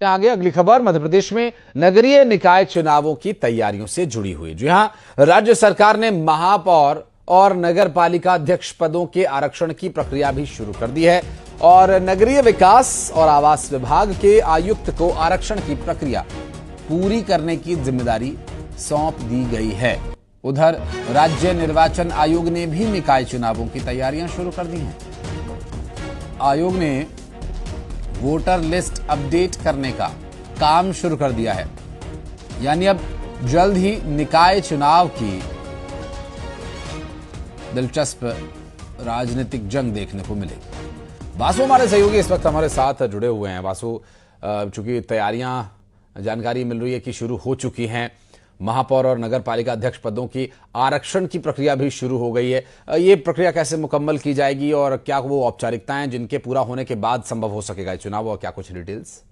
आगे अगली खबर मध्य प्रदेश में नगरीय निकाय चुनावों की तैयारियों से जुड़ी हुई। जी हां, राज्य सरकार ने महापौर और नगर पालिका अध्यक्ष पदों के आरक्षण की प्रक्रिया भी शुरू कर दी है और नगरीय विकास और आवास विभाग के आयुक्त को आरक्षण की प्रक्रिया पूरी करने की जिम्मेदारी सौंप दी गई है। उधर राज्य निर्वाचन आयोग ने भी निकाय चुनावों की तैयारियां शुरू कर दी हैं। आयोग ने वोटर लिस्ट अपडेट करने का काम शुरू कर दिया है, यानी अब जल्द ही निकाय चुनाव की दिलचस्प राजनीतिक जंग देखने को मिलेगी। वासु हमारे सहयोगी इस वक्त हमारे साथ जुड़े हुए हैं। वासु, चूंकि तैयारियां जानकारी मिल रही है कि शुरू हो चुकी हैं, महापौर और नगर पालिका अध्यक्ष पदों की आरक्षण की प्रक्रिया भी शुरू हो गई है। ये प्रक्रिया कैसे मुकम्मल की जाएगी और क्या वो औपचारिकताएं जिनके पूरा होने के बाद संभव हो सकेगा ये चुनाव, और क्या कुछ डिटेल्स?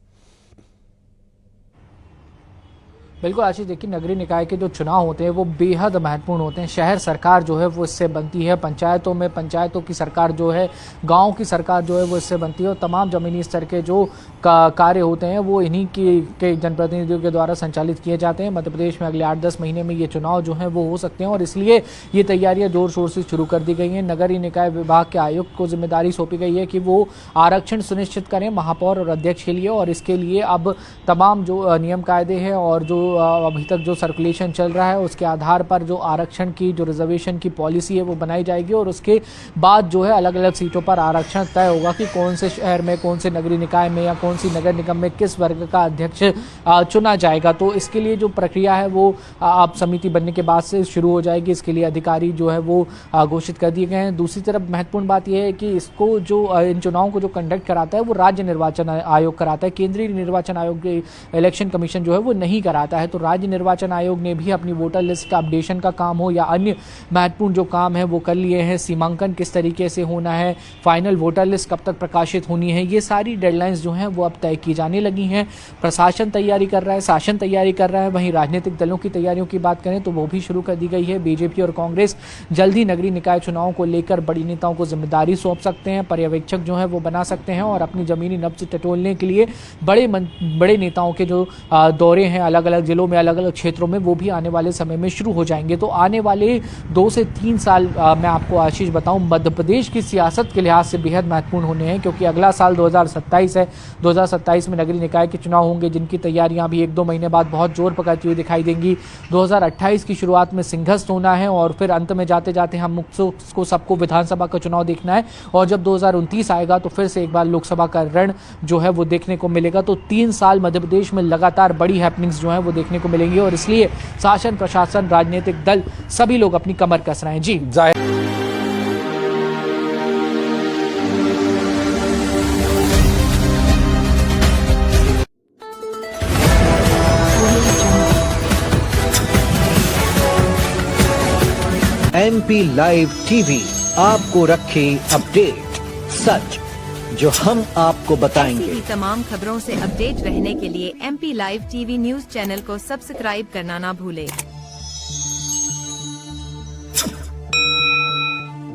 बिल्कुल आशीष, देखिए नगरीय निकाय के जो चुनाव होते हैं वो बेहद महत्वपूर्ण होते हैं। शहर सरकार जो है वो इससे बनती है, पंचायतों की सरकार जो है, गांव की सरकार जो है वो इससे बनती है और तमाम जमीनी स्तर के जो कार्य होते हैं वो इन्हीं के जनप्रतिनिधियों के द्वारा संचालित किए जाते हैं। मध्य प्रदेश में अगले 8-10 महीने में ये चुनाव जो है वो हो सकते हैं और इसलिए ये तैयारियां जोर शोर से शुरू कर दी गई हैं। नगरीय निकाय विभाग के आयुक्त को जिम्मेदारी सौंपी गई है कि वो आरक्षण सुनिश्चित करें महापौर और अध्यक्ष के लिए, और इसके लिए अब तमाम जो नियम कायदे हैं और जो अभी तक जो सर्कुलेशन चल रहा है उसके आधार पर जो आरक्षण की जो रिजर्वेशन की पॉलिसी है वो बनाई जाएगी और उसके बाद जो है अलग अलग सीटों पर आरक्षण तय होगा कि कौन से शहर में, कौन से नगरीय निकाय में या कौन सी नगर निगम में किस वर्ग का अध्यक्ष चुना जाएगा। तो इसके लिए जो प्रक्रिया है वो अब समिति बनने के बाद से शुरू हो जाएगी। इसके लिए अधिकारी जो है वो घोषित कर दिए गए हैं। दूसरी तरफ महत्वपूर्ण बात यह है कि इसको जो इन चुनावों को जो कंडक्ट कराता है वो राज्य निर्वाचन आयोग कराता है, केंद्रीय निर्वाचन आयोग इलेक्शन कमीशन जो है वो नहीं कराता है। तो राज्य निर्वाचन आयोग ने भी अपनी वोटर लिस्ट का अपडेशन का काम हो या अन्य महत्वपूर्ण जो काम है वो कर लिए हैं। सीमांकन किस तरीके से होना है, फाइनल वोटर लिस्ट कब तक प्रकाशित होनी है, ये सारी डेडलाइंस जो हैं वो अब तय की जाने लगी हैं। प्रशासन तैयारी कर रहा है, शासन तैयारी कर रहा है। वहीं राजनीतिक दलों की तैयारियों की बात करें तो वो भी शुरू कर दी गई है। बीजेपी और कांग्रेस जल्द ही नगरीय निकाय चुनावों को लेकर बड़ी नेताओं को जिम्मेदारी सौंप सकते हैं, पर्यवेक्षक जो है वो बना सकते हैं और अपनी जमीनी नब्ज टटोलने के लिए बड़े नेताओं के जो दौरे हैं अलग अलग जिलों में, अलग अलग क्षेत्रों में, वो भी आने वाले समय में शुरू हो जाएंगे। तो आने वाले 2 से 3 साल मैं आपको आशीष बताऊं मध्य प्रदेश की सियासत के लिहाज से बेहद महत्वपूर्ण होने हैं, क्योंकि अगला साल 2027 है। 2027 में नगरीय निकाय के चुनाव होंगे जिनकी तैयारियां अभी 1-2 महीने बाद बहुत जोर पकड़ती हुई दिखाई देंगी। 2028 की शुरुआत में सिंहस्थ होना है और फिर अंत में जाते जाते हम को सबको विधानसभा का चुनाव देखना है और जब 2029 आएगा तो फिर से एक बार लोकसभा का रण जो है वो देखने को मिलेगा। तो 3 साल मध्य प्रदेश में लगातार बड़ी हैपनिंग्स जो है वो देखने को मिलेंगी और इसलिए शासन, प्रशासन, राजनीतिक दल सभी लोग अपनी कमर कस रहे हैं। जी MP लाइव टीवी आपको रखे अपडेट, सच जो हम आपको बताएंगे। ऐसी ही तमाम खबरों से अपडेट रहने के लिए MP live TV news channel को सब्सक्राइब करना ना भूले।